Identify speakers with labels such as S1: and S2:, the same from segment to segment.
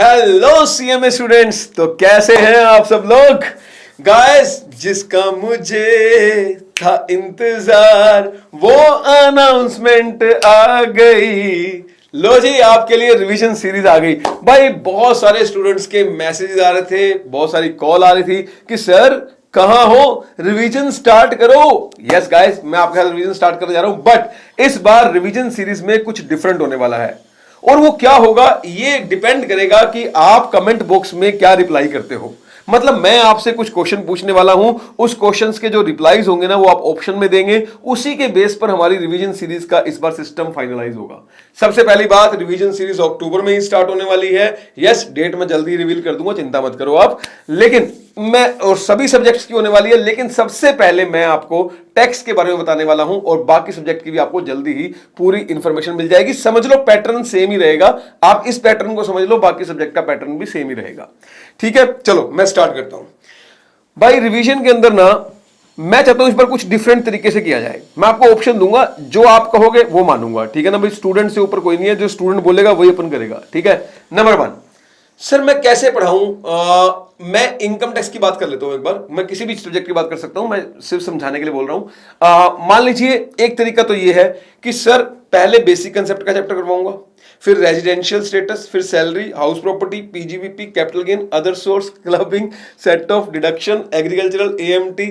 S1: Hello CMA students, तो कैसे हैं आप सब लोग। गाइस, जिसका मुझे था इंतजार वो अनाउंसमेंट आ गई। लो जी, आपके लिए रिवीजन सीरीज आ गई। भाई बहुत सारे स्टूडेंट्स के मैसेजेस आ रहे थे, बहुत सारी कॉल आ रही थी कि सर कहां हो, रिवीजन स्टार्ट करो। यस गाइस, मैं आपके साथ रिवीजन स्टार्ट करने जा रहा हूं, बट इस बार रिवीजन सीरीज में कुछ डिफरेंट होने वाला है। और वो क्या होगा ये डिपेंड करेगा कि आप कमेंट बॉक्स में क्या रिप्लाई करते हो। मतलब मैं आपसे कुछ क्वेश्चन पूछने वाला हूं, उस क्वेश्चंस के जो रिप्लाईज होंगे ना वो आप ऑप्शन में देंगे, उसी के बेस पर हमारी रिवीजन सीरीज का इस बार सिस्टम फाइनलाइज होगा। सबसे पहली बात, रिवीजन सीरीज अक्टूबर में ही स्टार्ट होने वाली है। यस, डेट मैं जल्दी रिवील कर दूंगा, चिंता मत करो आप। लेकिन मैं और सभी सब्जेक्ट्स की होने वाली है, लेकिन सबसे पहले मैं आपको टेक्स्ट के बारे में बताने वाला हूं और बाकी सब्जेक्ट की भी आपको जल्दी ही पूरी इंफॉर्मेशन मिल जाएगी। समझ लो पैटर्न सेम ही रहेगा, आप इस पैटर्न को समझ लो, बाकी सब्जेक्ट का पैटर्न भी सेम ही रहेगा। ठीक है, चलो मैं स्टार्ट करता हूं। भाई रिवीजन के अंदर ना मैं चाहता हूं इस पर कुछ डिफरेंट तरीके से किया जाए। मैं आपको ऑप्शन दूंगा, जो आप कहोगे वो मानूंगा। ठीक है ना भाई, स्टूडेंट से ऊपर कोई नहीं है, जो स्टूडेंट बोलेगा वही अपन करेगा। ठीक है, नंबर 1, सर मैं कैसे पढ़ाऊं। मैं इनकम टैक्स की बात कर लेता हूं एक बार, मैं किसी भी सब्जेक्ट की बात कर सकता हूं, मैं सिर्फ समझाने के लिए बोल रहा हूं। मान लीजिए एक तरीका तो ये है कि सर पहले बेसिक कंसेप्ट का चैप्टर करवाऊंगा, फिर रेजिडेंशियल स्टेटस, फिर salary, house property, PGBP, capital gain, other source, clubbing, set off deduction, agricultural, AMT,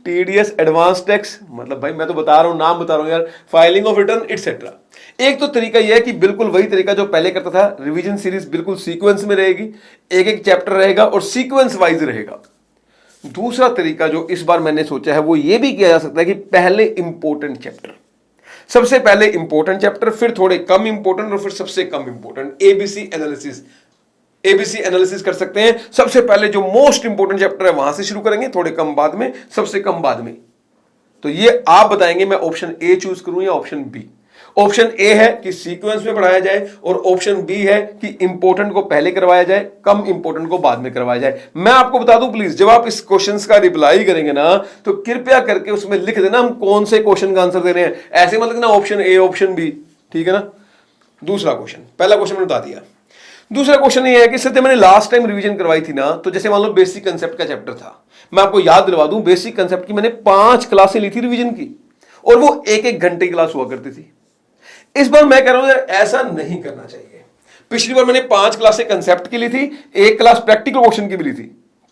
S1: TDS, advance tax. मतलब भाई मैं तो बता रहा हूं, नाम बता रहा हूं यार, फाइलिंग ऑफ रिटर्न एटसेट्रा। एक तो तरीका यह है कि बिल्कुल वही तरीका जो पहले करता था, रिवीजन सीरीज बिल्कुल सीक्वेंस में रहेगी, एक एक चैप्टर रहेगा और सीक्वेंस वाइज रहेगा। दूसरा तरीका जो इस बार मैंने सोचा है वो ये भी किया जा सकता है कि पहले इंपॉर्टेंट चैप्टर, सबसे पहले इंपॉर्टेंट चैप्टर, फिर थोड़े कम इंपॉर्टेंट और फिर सबसे कम इंपॉर्टेंट। एबीसी एनालिसिस कर सकते हैं। सबसे पहले जो मोस्ट इंपॉर्टेंट चैप्टर है वहां से शुरू करेंगे, थोड़े कम बाद में, सबसे कम बाद में। तो ये आप बताएंगे मैं ऑप्शन ए चूज करूं या ऑप्शन बी। ऑप्शन ए है कि सीक्वेंस में पढ़ाया जाए और ऑप्शन बी है कि इंपॉर्टेंट को पहले करवाया जाए, कम इंपॉर्टेंट को बाद में करवाया जाए। मैं आपको बता दूं प्लीज, जब आप इस क्वेश्चंस का रिप्लाई करेंगे ना तो कृपया करके उसमें लिख देना हम कौन से क्वेश्चन का आंसर दे रहे हैं। ऐसे मत लिखना ऑप्शन ए ऑप्शन बी, ठीक है ना। दूसरा क्वेश्चन, पहला क्वेश्चन मैंने बता दिया। दूसरा क्वेश्चन ये है कि सर मैंने लास्ट टाइम रिवीजन करवाई थी ना, तो जैसे मान लो बेसिक कंसेप्ट का चैप्टर था, मैं आपको याद दिलवा दूं, बेसिक कंसेप्ट की मैंने 5 क्लासें ली थी रिवीजन की और वो 1-1 घंटे की क्लास हुआ करती थी। इस बार मैं कह रहा हूं यार ऐसा नहीं करना चाहिए। पिछली बार मैंने 5 क्लासें कंसेप्ट की ली थी, 1 क्लास प्रैक्टिकल क्वेश्चन की भी ली थी,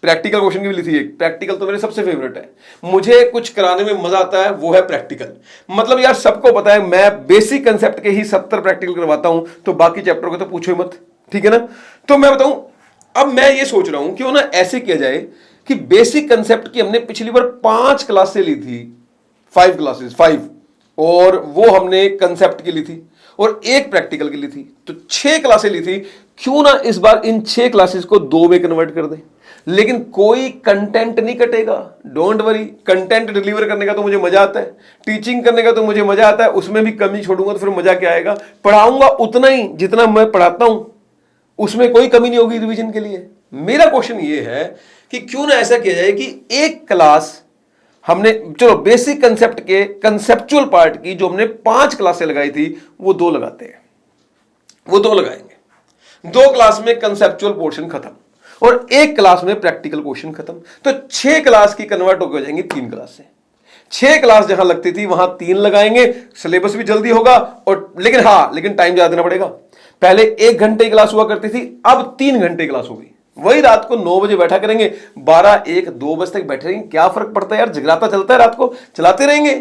S1: प्रैक्टिकल क्वेश्चन की भी ली थी। एक प्रैक्टिकल तो मेरे सबसे फेवरेट है, मुझे कुछ कराने में मजा आता है, वो है प्रैक्टिकल। मतलब यार सबको पता है मैं बेसिक कंसेप्ट के ही 70 प्रैक्टिकल करवाता हूं, तो बाकी चैप्टर को तो पूछो ही मत। ठीक है ना। तो मैं बताऊं, अब मैं ये सोच रहा हूं क्यों ना ऐसे किया जाए कि बेसिक कंसेप्ट की हमने पिछली बार 5 क्लासें ली थी, 5 क्लासेस, 5, और वो हमने कंसेप्ट की ली थी और 1 प्रैक्टिकल की ली थी, तो 6 क्लासें ली थी। क्यों ना इस बार इन 6 क्लासेस को 2 में कन्वर्ट कर दें, लेकिन कोई कंटेंट नहीं कटेगा। डोंट वरी, कंटेंट डिलीवर करने का तो मुझे मजा आता है, टीचिंग करने का तो मुझे मजा आता है, उसमें भी कमी छोड़ूंगा तो फिर मजा क्या आएगा। पढ़ाऊंगा उतना ही जितना मैं पढ़ाता हूं, उसमें कोई कमी नहीं होगी रिवीजन के लिए। मेरा क्वेश्चन ये है कि क्यों ना ऐसा किया जाए कि 1 क्लास हमने, चलो बेसिक कंसेप्ट के कंसेप्चुअल पार्ट की जो हमने 5 क्लासें लगाई थी वो 2 लगाते हैं, वो 2 लगाएंगे। 2 क्लास में कंसेप्चुअल पोर्शन खत्म और 1 क्लास में प्रैक्टिकल क्वेश्चन खत्म। तो 6 क्लास की कन्वर्ट होकर जाएंगी 3 क्लास से। 6 क्लास जहां लगती थी वहां 3 लगाएंगे, सिलेबस भी जल्दी होगा और लेकिन टाइम ज्यादा देना पड़ेगा। पहले 1 घंटे की क्लास हुआ करती थी, अब 3 घंटे की क्लास होगी। वही रात को 9 बजे बैठा करेंगे, 12, 1, 2 बजे तक बैठे रहेंगे। क्या फर्क पड़ता है यार, जगराता चलता है, रात को चलाते रहेंगे।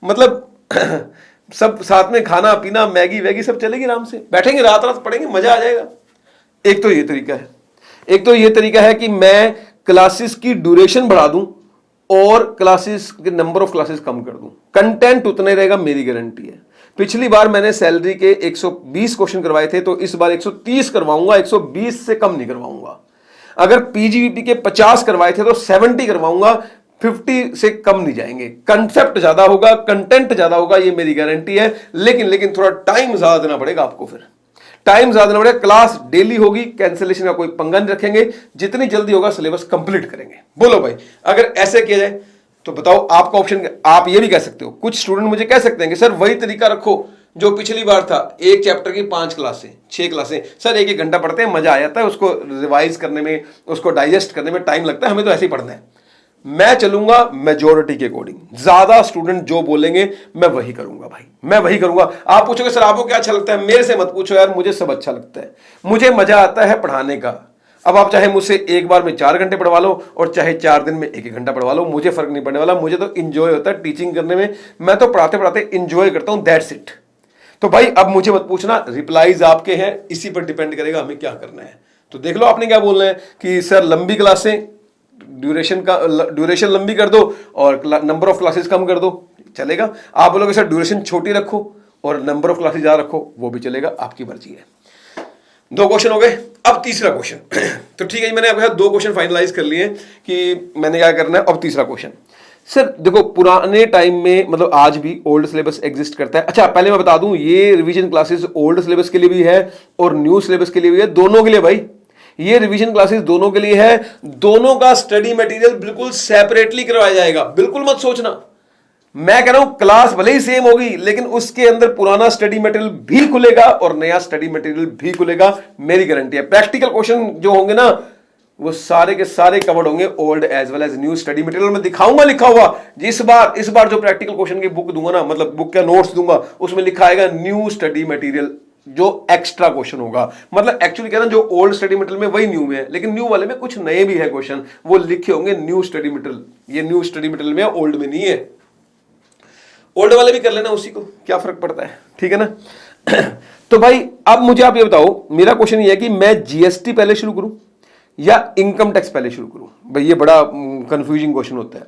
S1: मतलब सब साथ में खाना पीना, मैगी वैगी सब चलेगी, आराम से बैठेंगे, रात रात पढ़ेंगे, मजा आ जाएगा। एक तो ये तरीका है, एक तो ये तरीका है कि मैं क्लासेस की ड्यूरेशन बढ़ा दूं और क्लासेस के नंबर ऑफ क्लासेस कम कर दूं, कंटेंट उतना ही रहेगा, मेरी गारंटी है। पिछली बार मैंने सैलरी के 120 क्वेश्चन करवाए थे, तो इस बार 130 करवाऊंगा, 120 से कम नहीं करवाऊंगा। अगर पीजीबीपी के 50 करवाए थे तो 70 करवाऊंगा, 50 से कम नहीं जाएंगे। कंसेप्ट ज्यादा होगा, कंटेंट ज्यादा होगा, ये मेरी गारंटी है। लेकिन थोड़ा टाइम ज्यादा देना पड़ेगा आपको, फिर टाइम ज्यादा देना पड़ेगा। क्लास डेली होगी, कैंसिलेशन का कोई पंगा नहीं रखेंगे, जितनी जल्दी होगा सिलेबस कंप्लीट करेंगे। बोलो भाई, अगर ऐसे किया जाए तो बताओ आपका ऑप्शन। आप ये भी कह सकते हो, कुछ स्टूडेंट मुझे कह सकते हैं कि सर वही तरीका रखो जो पिछली बार था एक चैप्टर की 5 क्लासें 6 क्लासें, सर एक एक घंटा पढ़ते हैं, मजा आ जाता है, उसको रिवाइज करने में, उसको डाइजेस्ट करने में टाइम लगता है, हमें तो ऐसे ही पढ़ना है। मैं चलूंगा मेजोरिटी के अकॉर्डिंग, ज्यादा स्टूडेंट जो बोलेंगे मैं वही करूंगा भाई, मैं वही करूंगा। आप पूछोगे सर आपको क्या अच्छा लगता है, मेरे से मत पूछो यार, मुझे सब अच्छा लगता है, मुझे मजा आता है पढ़ाने का। अब आप चाहे मुझसे एक बार में 4 घंटे पढ़वा लो और चाहे 4 दिन में 1-1 घंटा पढ़वा लो, मुझे फर्क नहीं पड़ने वाला, मुझे तो इंजॉय होता है टीचिंग करने में, मैं तो पढ़ाते पढ़ाते इंजॉय करता हूं, दैट्स इट। तो भाई अब मुझे मत पूछना, रिप्लाईज आपके हैं, इसी पर डिपेंड करेगा हमें क्या करना है। तो देख लो आपने क्या बोलना है कि सर लंबी क्लासें, ड्यूरेशन लंबी कर दो और नंबर ऑफ क्लासेस कम कर दो, चलेगा। आप बोलोगे सर ड्यूरेशन छोटी रखो और नंबर ऑफ क्लासेस ज्यादा रखो, वो भी चलेगा, आपकी मर्जी है। 2 क्वेश्चन हो गए, अब तीसरा क्वेश्चन। तो ठीक है, मैंने आपके साथ 2 क्वेश्चन फाइनलाइज कर लिए कि मैंने क्या करना है। अब तीसरा क्वेश्चन, सर देखो पुराने टाइम में मतलब आज भी ओल्ड सिलेबस एग्जिस्ट करता है। अच्छा पहले मैं बता दूं, ये रिवीजन क्लासेस ओल्ड सिलेबस के लिए भी है और न्यू सिलेबस के लिए भी है, दोनों के लिए भाई, ये रिवीजन क्लासेस दोनों के लिए है। दोनों का स्टडी मटेरियल बिल्कुल सेपरेटली करवाया जाएगा, बिल्कुल मत सोचना। मैं कह रहा हूं क्लास भले ही सेम होगी लेकिन उसके अंदर पुराना स्टडी मटेरियल भी खुलेगा और नया स्टडी मटेरियल भी खुलेगा, मेरी गारंटी है। प्रैक्टिकल क्वेश्चन जो होंगे ना वो सारे के सारे कवर्ड होंगे old as well as new study material में दिखाऊंगा लिखा हुआ। इस बार जो प्रैक्टिकल क्वेश्चन की बुक दूंगा ना, मतलब बुक का नोट्स दूंगा, उसमें लिखा आएगा न्यू स्टडी मटेरियल, जो एक्स्ट्रा क्वेश्चन होगा। मतलब एक्चुअली कहना जो ओल्ड स्टडी मटेरियल में वही न्यू में है, लेकिन न्यू वाले में कुछ नए भी है क्वेश्चन, वो लिखे होंगे न्यू स्टडी मटेरियल। ये न्यू स्टडी मटेरियल में, ओल्ड में नहीं है। ओल्ड वाले भी कर लेना, उसी को क्या फर्क पड़ता है, ठीक है ना। तो भाई अब मुझे आप ये बताओ, मेरा क्वेश्चन ये है कि मैं जीएसटी पहले शुरू करूं या इनकम टैक्स पहले शुरू करूं। भाई ये बड़ा कंफ्यूजिंग क्वेश्चन होता है।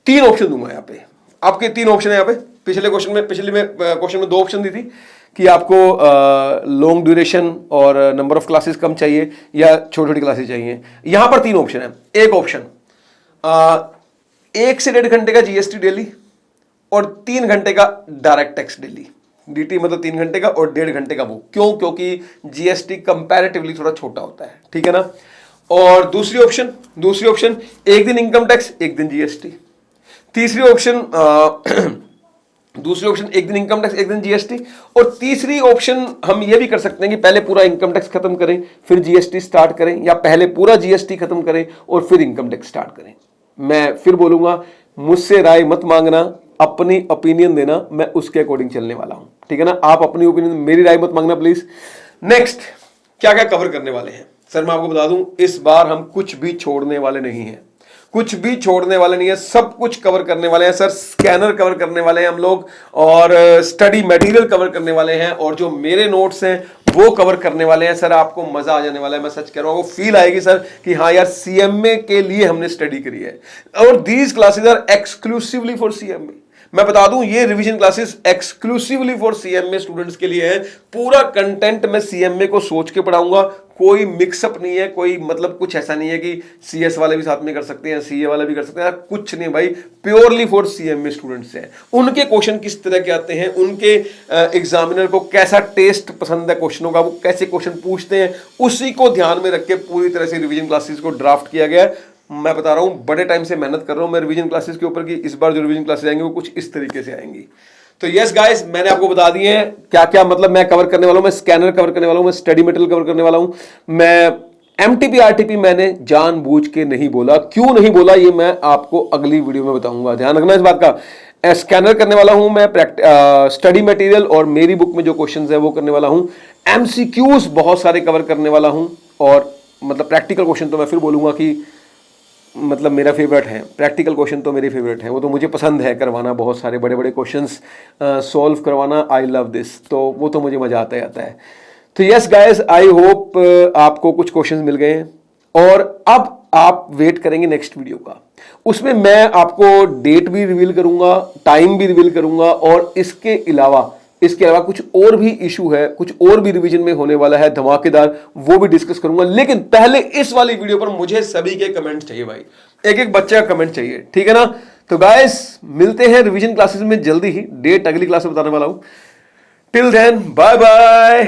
S1: 3 ऑप्शन दूंगा यहाँ पे, आपके 3 ऑप्शन है यहाँ पे। पिछले क्वेश्चन में 2 ऑप्शन दी थी कि आपको लॉन्ग ड्यूरेशन और नंबर ऑफ क्लासेस कम चाहिए या छोटी छोटी क्लासेस चाहिए। यहां पर 3 ऑप्शन है। एक ऑप्शन 1 से 1.5 घंटे का जीएसटी डेली और 3 घंटे का डायरेक्ट टैक्स डेली। डीटी मतलब 3 घंटे का और 1.5 घंटे का वो, क्यों? क्योंकि जीएसटी कंपैरेटिवली थोड़ा छोटा होता है, ठीक है ना। और दूसरी ऑप्शन 1 दिन इनकम टैक्स 1 दिन जीएसटी। तीसरी ऑप्शन दूसरी ऑप्शन 1 दिन इनकम टैक्स 1 दिन जीएसटी। और तीसरी ऑप्शन हम ये भी कर सकते हैं कि पहले पूरा इनकम टैक्स खत्म करें फिर जीएसटी स्टार्ट करें, या पहले पूरा जीएसटी खत्म करें और फिर इनकम टैक्स स्टार्ट करें। मैं फिर बोलूंगा, मुझसे राय मत मांगना, अपनी ओपिनियन देना, मैं उसके अकॉर्डिंग चलने वाला हूं, ठीक है ना। आप अपनी ओपिनियन, मेरी राय मत मांगना प्लीज। नेक्स्ट क्या क्या कवर करने वाले हैं सर, मैं आपको बता दूं, इस बार हम कुछ भी छोड़ने वाले नहीं हैं, कुछ भी छोड़ने वाले नहीं है, सब कुछ कवर करने वाले हैं सर। स्कैनर कवर करने वाले हैं हम लोग, और स्टडी मटेरियल कवर करने वाले हैं, और जो मेरे नोट्स हैं वो कवर करने वाले हैं सर। आपको मजा आ जाने वाला है, मैं सच कह रहा हूं, आपको फील आएगी सर कि हाँ यार सीएमए के लिए हमने स्टडी करी है। और these classes are exclusively for CMA. मैं बता दूं, ये revision classes exclusively for CMA students के लिए है। पूरा कंटेंट मैं सीएमए को सोच के पढ़ाऊंगा, कोई मिक्सअप नहीं है, कोई मतलब कुछ ऐसा नहीं है कि सीएस वाले भी साथ में कर सकते हैं, सीए वाले भी कर सकते हैं, कुछ नहीं भाई, प्योरली फॉर सीएमए स्टूडेंट्स है। उनके क्वेश्चन किस तरह के आते हैं, उनके एग्जामिनर को कैसा टेस्ट पसंद है क्वेश्चनों का, वो कैसे क्वेश्चन पूछते हैं, उसी को ध्यान में रख के पूरी तरह से रिवीजन क्लासेस को ड्राफ्ट किया गया है। मैं बता रहा हूं, बड़े टाइम से मेहनत कर रहा हूं मैं रिवीजन क्लासेस के ऊपर की। इस बार जो रिवीजन क्लासेस आएंगी वो कुछ इस तरीके से आएंगी। तो यस गाइस, मैंने आपको बता दिए हैं क्या क्या मतलब मैं कवर करने वाला हूं। मैं स्कैनर कवर करने वाला हूं, मैं स्टडी मटेरियल कवर करने वाला हूं, मैं एमटीपी आरटीपी मैंने जानबूझ के नहीं बोला। क्यों नहीं बोला ये मैं आपको अगली वीडियो में बताऊंगा, ध्यान रखना इस बात का। स्कैनर करने वाला हूं मैं, स्टडी मटेरियल और मेरी बुक में जो क्वेश्चंस है वो करने वाला हूं, एमसीक्यूज बहुत सारे कवर करने वाला हूं, और मतलब प्रैक्टिकल क्वेश्चन तो मैं फिर बोलूंगा कि मतलब मेरा फेवरेट है। प्रैक्टिकल क्वेश्चन तो मेरे फेवरेट है, वो तो मुझे पसंद है करवाना, बहुत सारे बड़े बड़े क्वेश्चंस सॉल्व करवाना। आई लव दिस, तो वो तो मुझे मजा आता है। तो यस गाइस, आई होप आपको कुछ क्वेश्चंस मिल गए हैं, और अब आप वेट करेंगे नेक्स्ट वीडियो का। उसमें मैं आपको डेट भी रिवील करूंगा, टाइम भी रिवील करूंगा, और इसके अलावा कुछ और भी इशू है, कुछ और भी रिवीजन में होने वाला है धमाकेदार, वो भी डिस्कस करूंगा। लेकिन पहले इस वाली वीडियो पर मुझे सभी के कमेंट चाहिए भाई, एक एक बच्चे का कमेंट चाहिए, ठीक है ना। तो गाइस मिलते हैं रिवीजन क्लासेस में जल्दी ही, डेट अगली क्लास में बताने वाला हूं। Till then bye bye.